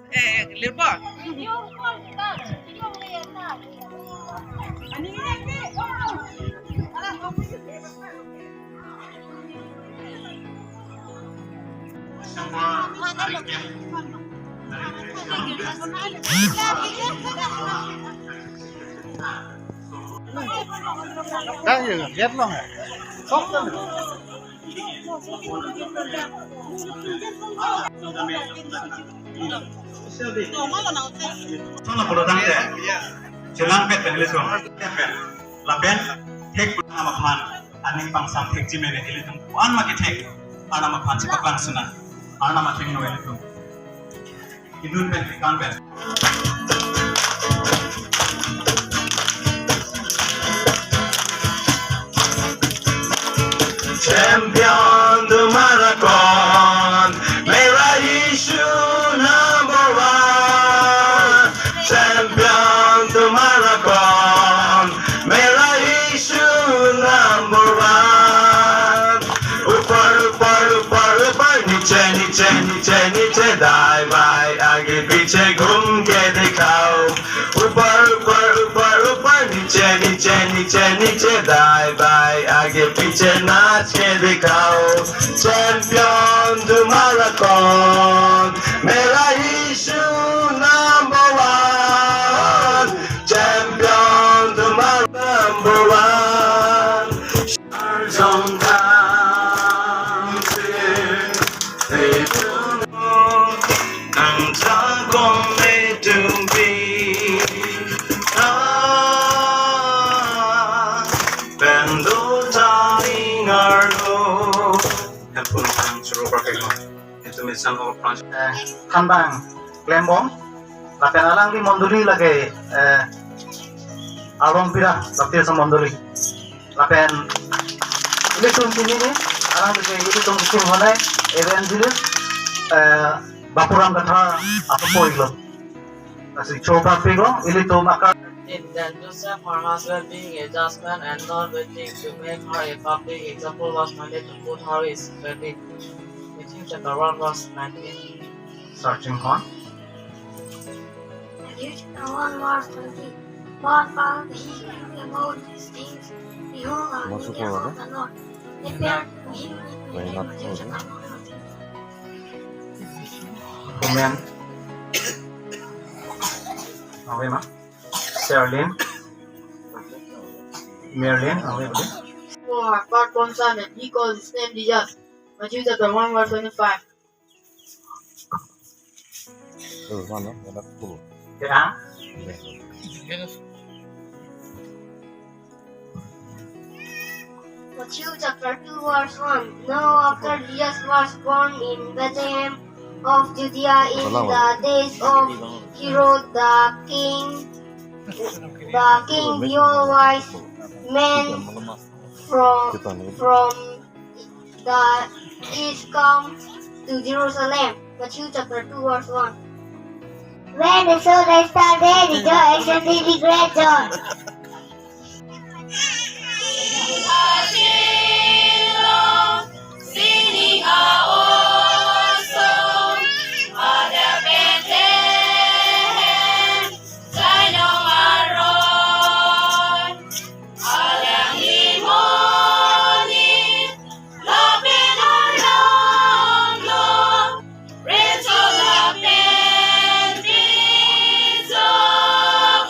Lirbo. Kaya get lang eh. Soft lang. Sono polotante. Jelang pet penelisong. Lapen tek nama pan. Aning pangsam tek jimene elitung. An maki tek. Ana mapan cipak langsuna. Ana making no elitung. Idun pet kan pet. Champion the marathon, मेरा यीशु number one. Champion the marathon, मेरा यीशु number one. ऊपर ऊपर ऊपर ऊपर नीचे नीचे नीचे नीचे दाएं बाएं आगे पीछे घूम के दिखाओ. ऊपर ऊपर ऊपर ऊपर नीचे नीचे नीचे नीचे दाएं बाएं आगे पीछे नाच के दिखाओ. चैंपियन द मैराथन, मेरा Yeshu number one. Champion the number one. Stars on dancing, they do know I'm talking to me. Bendo taring arlo. Helpful times Robert Kilo. Itu misal of France. Kandang Klembong. Lapen alang di monduli lagi. Along pira bakti sa monduli. Lapen ini tuh sini nih. Alang di ini tuh sini mana? Evangelist. Bapuran kata apa poiglo. Kasi choka piglo. Ini tuh maka. It then Joseph, her husband, being a just man and not waiting to make her a public example, was minded to put her in credit. Matthew chapter 1 verse 19. Searching on. Matthew chapter 1 verse 20. But while he thinking about these things, behold, an angel of the Lord appeared to him in Matthew chapter 1 verse 20. Amen. Okay, ma. Marilyn, okay, buddy. For her firstborn son, and he called his name Jesus. Matthew chapter 1 verse 25. Yeah. Matthew chapter 2 verse 1. Now after Jesus was born in Bethlehem of Judea in the days of Herod the king, behold, wise men from the east come to Jerusalem. Matthew chapter 2 verse 1. When they saw the star, they rejoiced and they great joy. Singing our own song, Mother Bethlehem, Sign of our Lord. Alang limoni, lapen our long, long, Prince of lapen, Prince of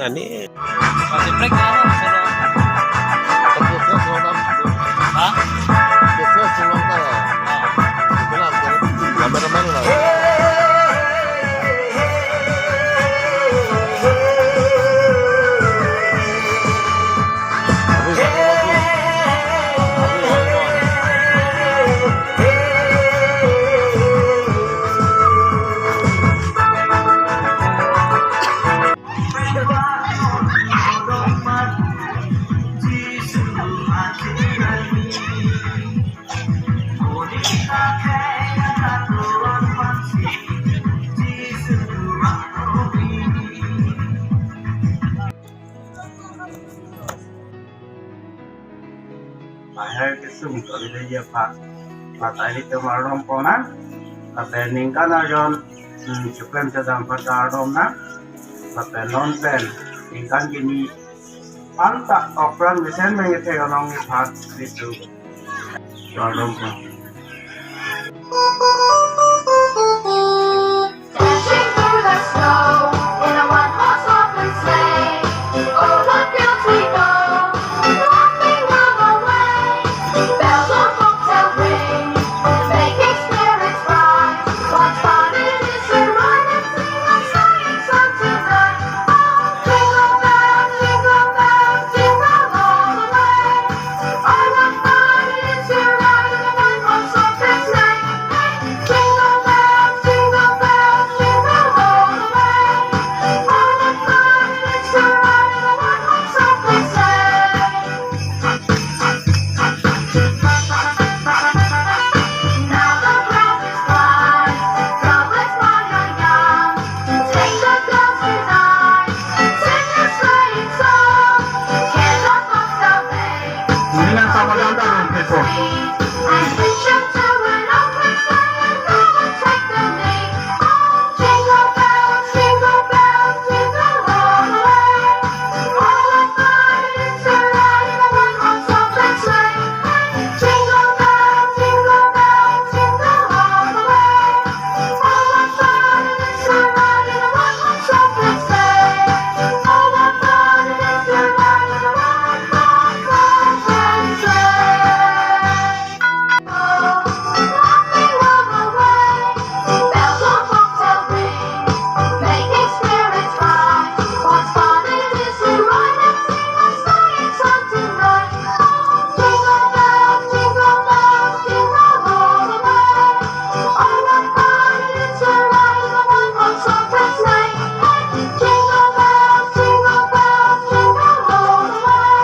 Ani. Masih break na ano, pero ha? Lahir kesum kali dia pak. Latai itu marom pona. Latai ningkan ajon. Cukup sedang pada arom na. Latai nonsen. Ningkan kimi. Anta operan besen mengete orang pak itu. Arom pona. Dashing through the snow in a one-horse open sleigh. All the fields we go, laughing all the way. Bells on bobtail ring, making spirits rise. What fun it is to ride and sing a sleighing song tonight! Oh, jingle bells, jingle all the way. Oh, what fun it is to ride in a one-horse open sleigh! Jingle bells, jingle all the way. Oh, what fun it is to ride in a one-horse open sleigh! Now the grass is wide, come let's while you're young. Take the bells tonight, sing a sleighing song. Hear the bobtail ring, Dengan sama dantaran people. and hitch 'em to an open sleigh and go and take the lead. Oh, jingle bells, jingle all the way. Oh, what fun it is to ride in a one-horse open sleigh! Jingle bells, jingle all the way. Oh, what fun it is to ride in a one-horse open sleigh! Oh, what fun it is to ride in a one-horse open sleigh! Laughing all the way, bells on bobtail ring, making spirits rise. What fun it is to ride and sing a sleighing song tonight! Jingle bells, jingle all the way. Oh, what fun it is to ride in a one-horse open sleigh! Jingle bells, jingle all the way.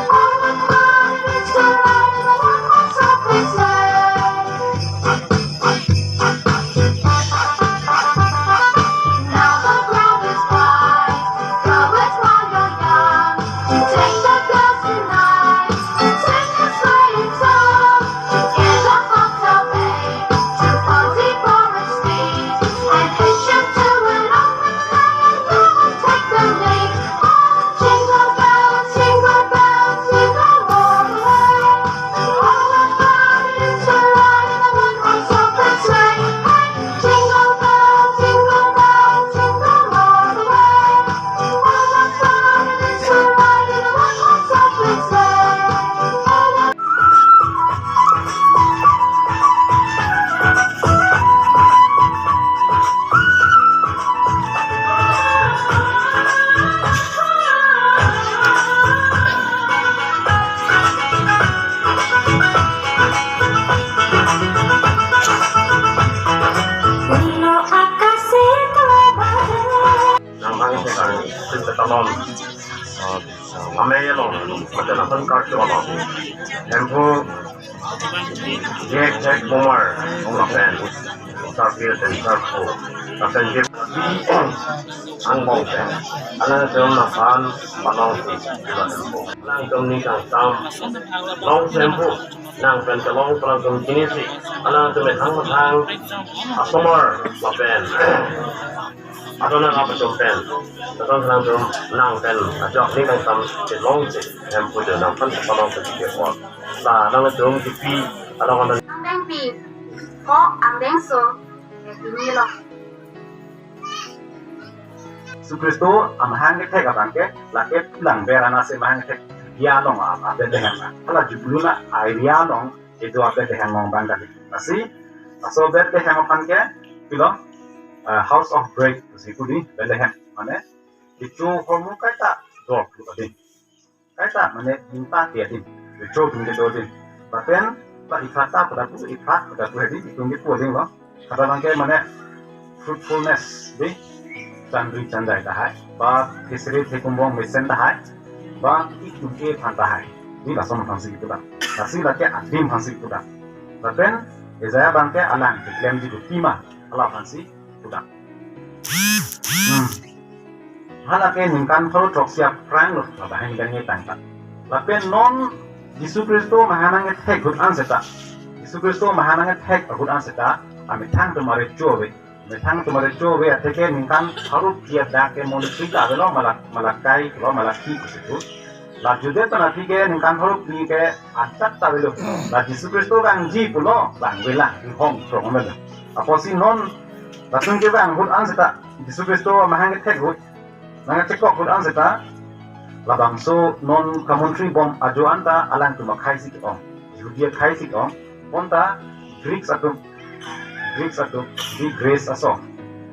Oh, what fun it is to ride in a one-horse open sleigh! Now the ground is wide, come let's while you're young. Take the bells tonight, sing a sleighing song. Hear the bobtail ring, to cozy forest speed, and hitch 'em to an open sleigh and go and take the lead. Oh, jingle bells, jingle all the way. Oh, what fun it is to ride in a one-horse open sleigh! Jingle bells, jingle all the way. Oh, what fun it is to ride in a one-horse open sleigh! Oh, what Nino akasih telah Yang kami sekarang itu katalon. Amelo, macam apa kartu Tempo, Jack Bomar, lapen, sarpil dan sarpo. Lapen jeep, angbong pen. Anak itu makan panong sih, tempo. Anak itu ningkan sam, long tempo. Nang pen telong pelanggan kini sih. Anak itu metang asomar lapen. Atau nak apa pen, atau nak nang pen, ajak ni kan sam long sih, tempo je nang pen panong sedikit kuat. Nah, nang itu tipi, atau kan Ang pi, ko ang denso, ini loh. Yesus Kristus amahang ke tega bangke lake pulang berana se mahang ke dia long apa dengan kalau jubuluna idea long itu apa dengan ngomong bangka nasi so ber dengan ke bilang house of break siku di belehan mana itu kamu kata drop lu kata mana minta dia di itu tunggu dulu bahkan pak ikata pada tu ikat pada tu hari tunggu tu ding loh kata bangke mana fruitfulness di candri candai dah ba kisri thekumbong mesen dah ba itu ke pantai ini langsung masuk itu dah nasi lagi adim masuk itu dah bahkan Isaiah bangke alang klaim di kima Allah masih itu dah halake ningkan kalau trok siap perang loh bahan ganye tangkat tapi non Yesus Kristus mahanange tek good anseta Yesus Kristus mahanange tek good anseta ami tang tumare chobe ateke ningkan haru kia dake monisika belo malakai lo malaki kusitu la jude tanati ke ningkan haru ki ke atat tabelo la Yesus Kristus bang ji pulo bang bela di hong from melo aposi non latung ke bang good anseta Yesus Kristus mahanange tek good nanga cekok good anseta labang so non kamuntri bom ajo anta alang tu makai sik om judia kai sik om onta Greeks atau di Grace aso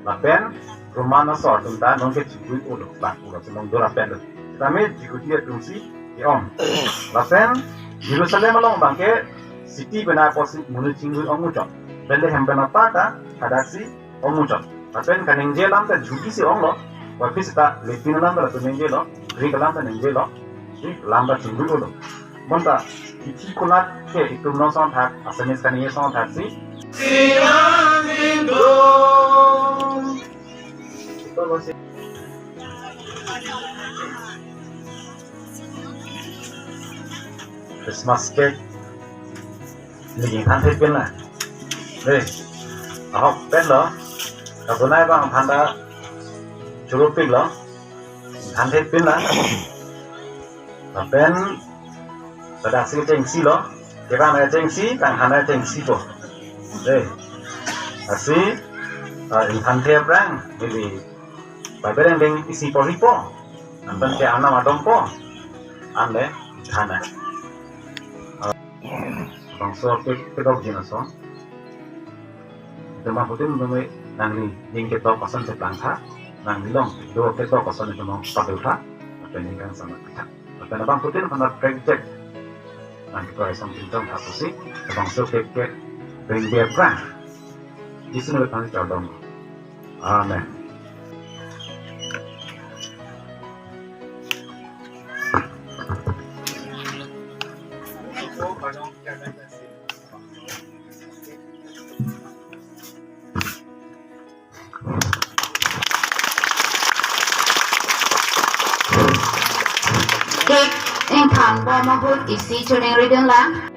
lapen Roman aso tunta non ke jigui ulo bang ulo semong dora pen tame jigudia tumsi di om lapen Jerusalem along bangke city bena posi munu cingui omujo bende hembena pata kadaksi omujo lapen kaning jelam ta judi si om lo wafis ta Latino lamba tu nengelo Greek lamba nengelo lamba cingui ulo monta iti kulat ke itu non son tak asamis kaniye son tak si Christmas cake ini hantai pin lah, ahok pen lo, kabunai bang handa curupik lo, hantai pin lah, pen pada si cengsi lo, kita nak cengsi, tang handa cengsi po. Asi intantia brang jadi babereng deng isi polipo antan ke ana madompo ande kana bangso ke kedok jinaso tema putin meme nangli ding ke to kosan se plangha nang long do ke to kosan itu mau padulha apa ningkan sama kita apa bang putin kana project nang ko isam pintam apusi bangso ke bring dia brang Yesus nak tanya jawab. Amen. Ningkan bo mahut isi curing rideng lang.